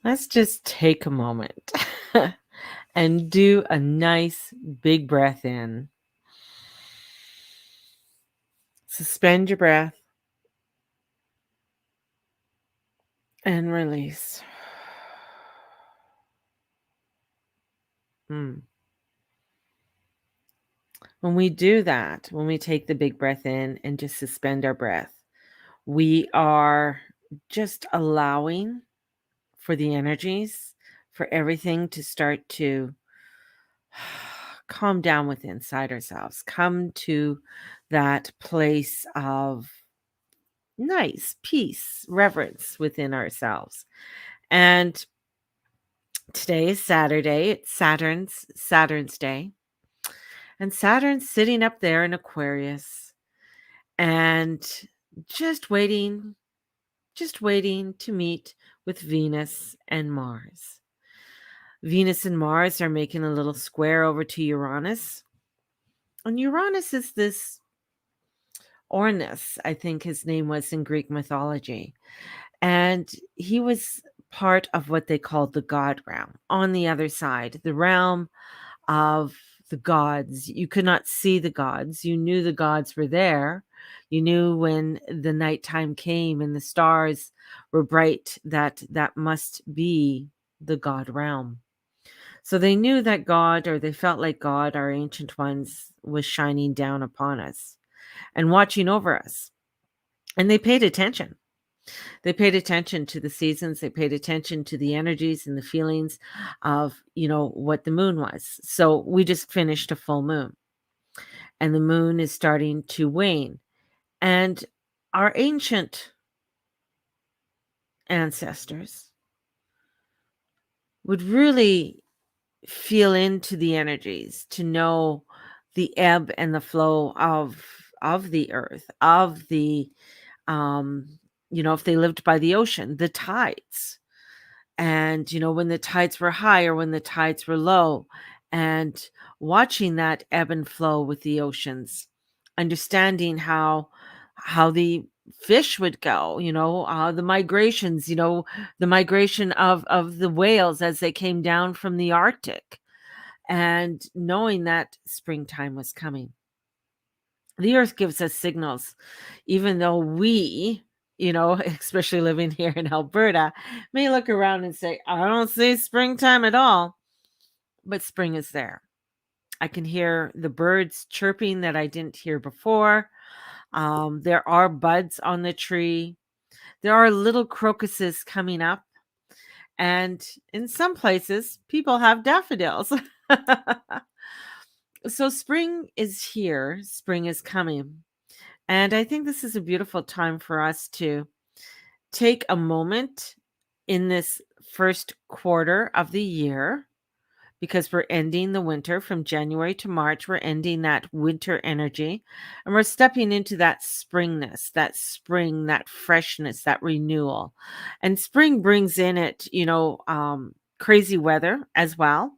Let's just take a moment and do a nice big breath in. Suspend your breath and release. Mm. When we do that, when we take the big breath in and just suspend our breath, we are just allowing for the energies, for everything to start to calm down within inside ourselves, come to that place of nice peace, reverence within ourselves. And today is Saturday. It's Saturn's day. And Saturn's sitting up there in Aquarius and just waiting, just waiting to meet with Venus and Mars. Venus and Mars are making a little square over to Uranus. And Uranus is this Ornus, I think his name was in Greek mythology. And he was part of what they called the God realm on the other side, the realm of the gods. You could not see the gods. You knew the gods were there. You knew when the nighttime came and the stars were bright that that must be the God realm. So they knew that God, or they felt like God, our ancient ones, was shining down upon us and watching over us. And they paid attention. They paid attention to the seasons. They paid attention to the energies and the feelings of, what the moon was. So we just finished a full moon and the moon is starting to wane. And our ancient ancestors would really feel into the energies to know the ebb and the flow of the earth, of the if they lived by the ocean, the tides. And when the tides were high or when the tides were low, and watching that ebb and flow with the oceans, understanding how the fish would go, the migrations, the migration of the whales as they came down from the Arctic, and knowing that springtime was coming. The earth gives us signals, even though we, especially living here in Alberta, may look around and say, I don't see springtime at all. But spring is there. I can hear the birds chirping that I didn't hear before. There are buds on the tree. There are little crocuses coming up. And in some places, people have daffodils. So spring is here. Spring is coming. And I think this is a beautiful time for us to take a moment in this first quarter of the year, because we're ending the winter from January to March. We're ending that winter energy and we're stepping into that springness, that spring, that freshness, that renewal. And spring brings in it, crazy weather as well.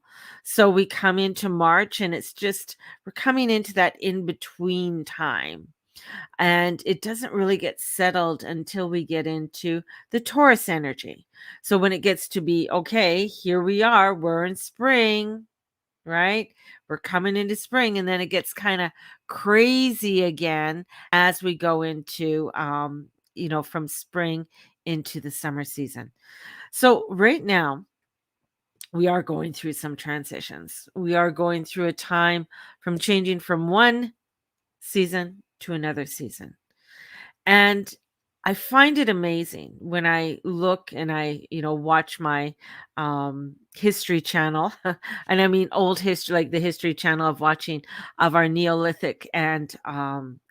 So we come into March and we're coming into that in between time. And it doesn't really get settled until we get into the Taurus energy. So when it gets to be, okay, here we are, we're in spring, right? We're coming into spring, and then it gets kind of crazy again as we go into, from spring into the summer season. So right now, we are going through some transitions. We are going through a time from changing from one season to another season. And I find it amazing when I look and I, watch my history channel. And I mean old history, like the history channel of watching of our Neolithic and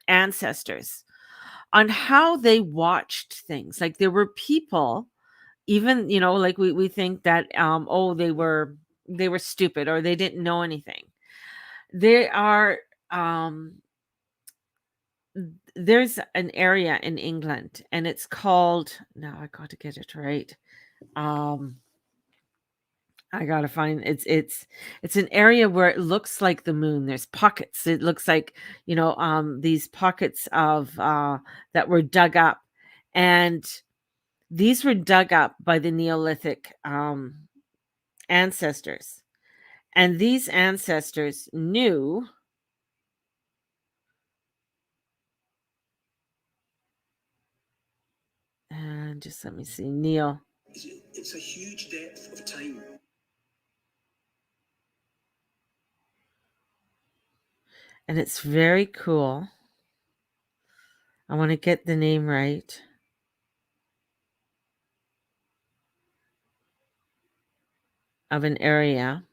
ancestors, on how they watched things. Like there were people, even, like we think that they were stupid or they didn't know anything. They are there's an area in England and it's called, now I got to get it right. Um I got to find it's an area where it looks like the moon. There's pockets. It looks like, these pockets of that were dug up, and These were dug up by the Neolithic ancestors. And these ancestors knew, and just let me see, Neo. It's a huge depth of time. And it's very cool. I want to get the name right. Of an area.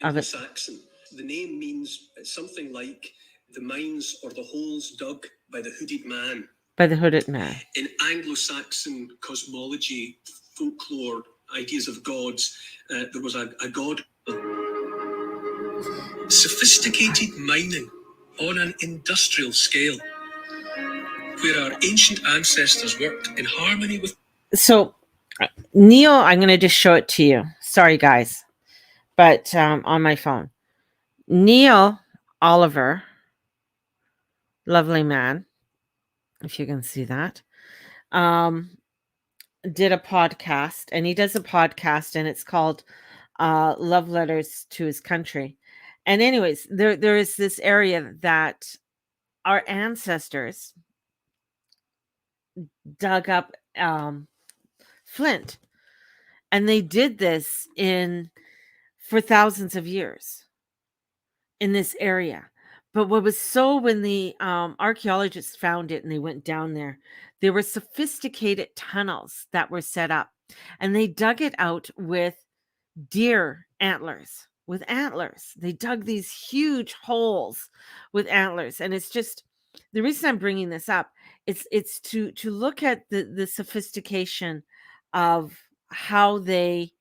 Anglo-Saxon. The name means something like the mines or the holes dug by the hooded man. By the hooded man. In Anglo-Saxon cosmology, folklore, ideas of gods, there was a god. Sophisticated mining on an industrial scale, where our ancient ancestors worked in harmony with. So, Neil, I'm going to just show it to you. Sorry, guys, but on my phone. Neil Oliver, lovely man, if you can see that, did a podcast, and he does a podcast, and it's called Love Letters to His Country. And anyways, there is this area that our ancestors dug up flint, and they did this for thousands of years in this area. But what was so, when the archaeologists found it and they went down there were sophisticated tunnels that were set up, and they dug it out with deer antlers. With antlers, they dug these huge holes with antlers, and it's just, the reason I'm bringing this up, it's to look at the sophistication of how they,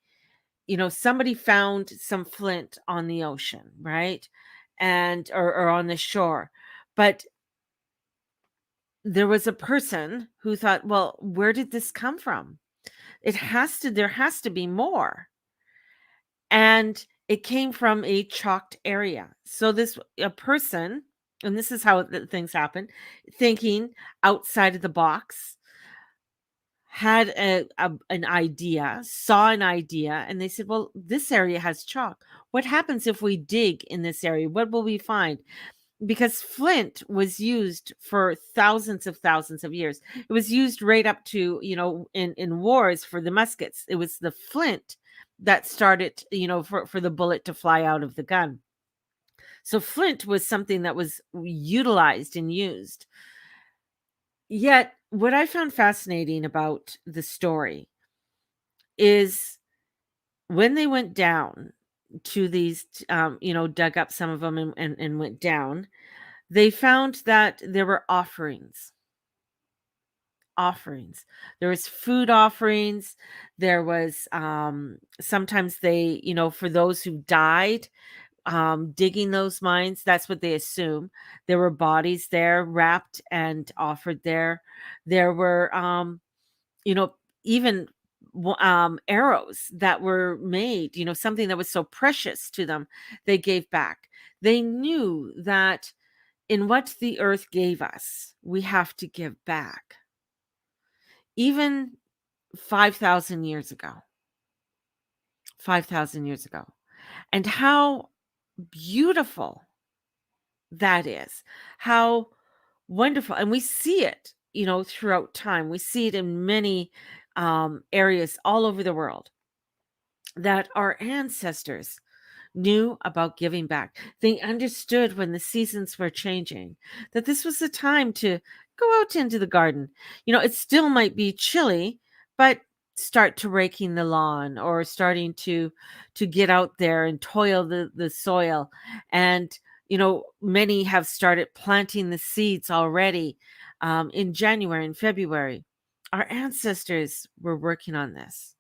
somebody found some flint on the ocean, right? And or on the shore. But there was a person who thought, well, where did this come from? There has to be more. And it came from a chalked area. So a person, and this is how things happen, thinking outside of the box, had an idea, saw an idea, and they said, well, this area has chalk. What happens if we dig in this area? What will we find? Because flint was used for thousands of years. It was used right up to, in wars for the muskets. It was the flint that started, for the bullet to fly out of the gun. So flint was something that was utilized and used. Yet, what I found fascinating about the story is when they went down to these, dug up some of them and went down, they found that there were offerings. There was food offerings. There was, sometimes they, for those who died, digging those mines, that's what they assume. There were bodies there wrapped and offered there. There were, even arrows that were made, something that was so precious to them, they gave back. They knew that in what the earth gave us, we have to give back. Even 5,000 years ago. 5,000 years ago. And how beautiful that is. How wonderful. And we see it, throughout time. We see it in many areas all over the world, that our ancestors knew about giving back. They understood when the seasons were changing that this was the time to go out into the garden. It still might be chilly, but start to raking the lawn, or starting to get out there and toil the soil. And many have started planting the seeds already, in January and February. Our ancestors were working on this.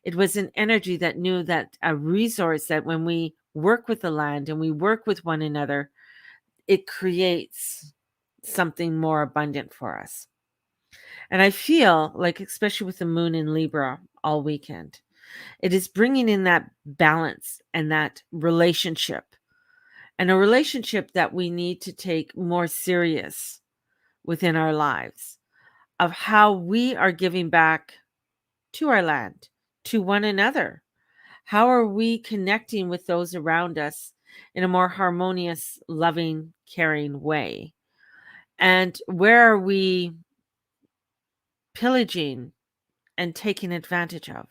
It was an energy that knew that a resource, that when we work with the land and we work with one another, it creates something more abundant for us. And I feel like, especially with the moon in Libra all weekend, It is bringing in that balance and that relationship, and a relationship that we need to take more serious within our lives, of how we are giving back to our land, to one another. How are we connecting with those around us in a more harmonious, loving, caring way? And where are we pillaging and taking advantage of?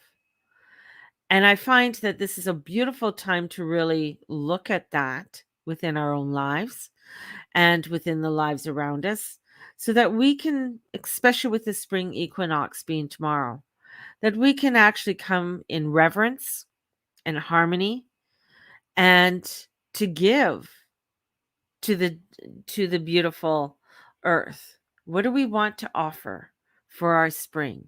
And I find that this is a beautiful time to really look at that within our own lives and within the lives around us, so that we can, especially with the spring equinox being tomorrow, that we can actually come in reverence and harmony, and to give to the beautiful earth. What do we want to offer for our spring?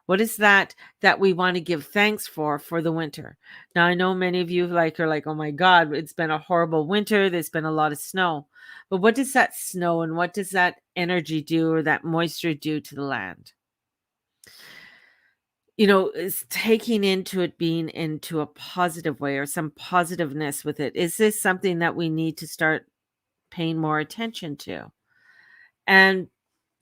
What is that we want to give thanks for the winter? Now I know many of you are like, oh my God, it's been a horrible winter. There's been a lot of snow. But what does that snow and what does that energy do, or that moisture do to the land? Is taking into it, being into a positive way or some positiveness with it. Is this something that we need to start paying more attention to? And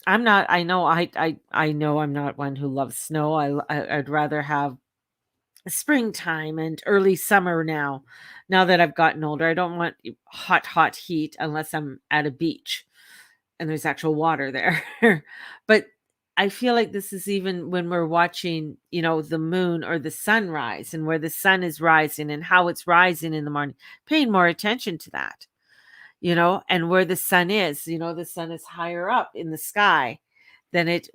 I know I'm not one who loves snow. I'd rather have springtime and early summer now. Now that I've gotten older, I don't want hot heat unless I'm at a beach and there's actual water there. But I feel like this is even when we're watching, the moon or the sunrise, and where the sun is rising and how it's rising in the morning, paying more attention to that, and where the sun is, the sun is higher up in the sky than it,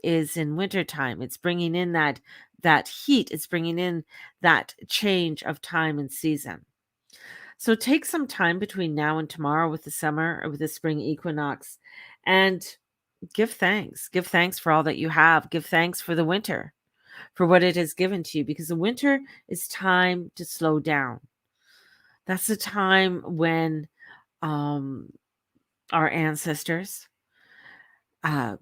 is in wintertime. It's bringing in that heat. It's bringing in that change of time and season. So take some time between now and tomorrow with the summer or with the spring equinox, and give thanks. Give thanks for all that you have. Give thanks for the winter, for what it has given to you, because the winter is time to slow down. That's the time when um, our ancestors uh,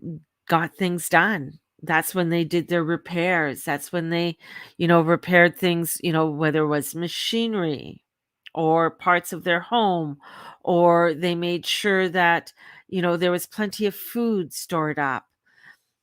got things done. That's when they did their repairs. That's when they, repaired things, whether it was machinery or parts of their home, or they made sure that, there was plenty of food stored up.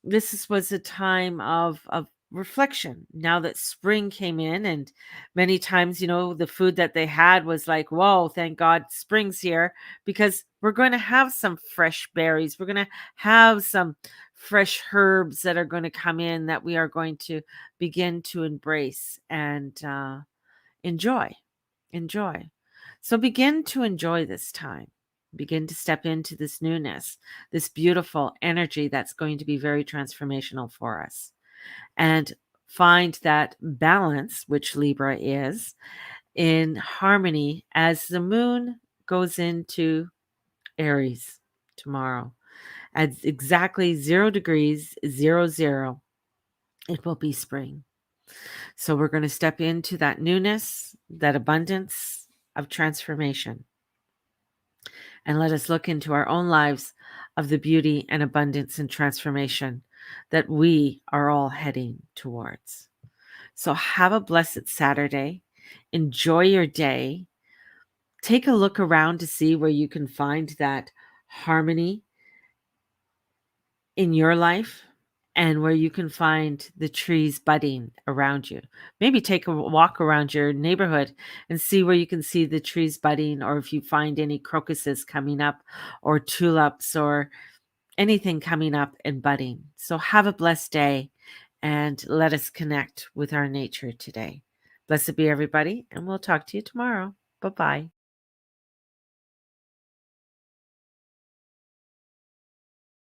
Was a time of reflection. Now that spring came in, and many times, the food that they had was like, whoa, thank God spring's here, because we're going to have some fresh berries. We're going to have some fresh herbs that are going to come in, that we are going to begin to embrace and enjoy. Enjoy. So begin to enjoy this time. Begin to step into this newness, this beautiful energy that's going to be very transformational for us. And find that balance, which Libra is, in harmony as the moon goes into Aries tomorrow. At exactly 0 degrees, 00, it will be spring. So we're going to step into that newness, that abundance of transformation. And let us look into our own lives of the beauty and abundance and transformation that we are all heading towards. So have a blessed Saturday. Enjoy your day. Take a look around to see where you can find that harmony in your life, and where you can find the trees budding around you. Maybe take a walk around your neighborhood and see where you can see the trees budding, or if you find any crocuses coming up, or tulips, or anything coming up and budding. So have a blessed day, and let us connect with our nature today. Blessed be everybody, and we'll talk to you tomorrow. Bye-bye.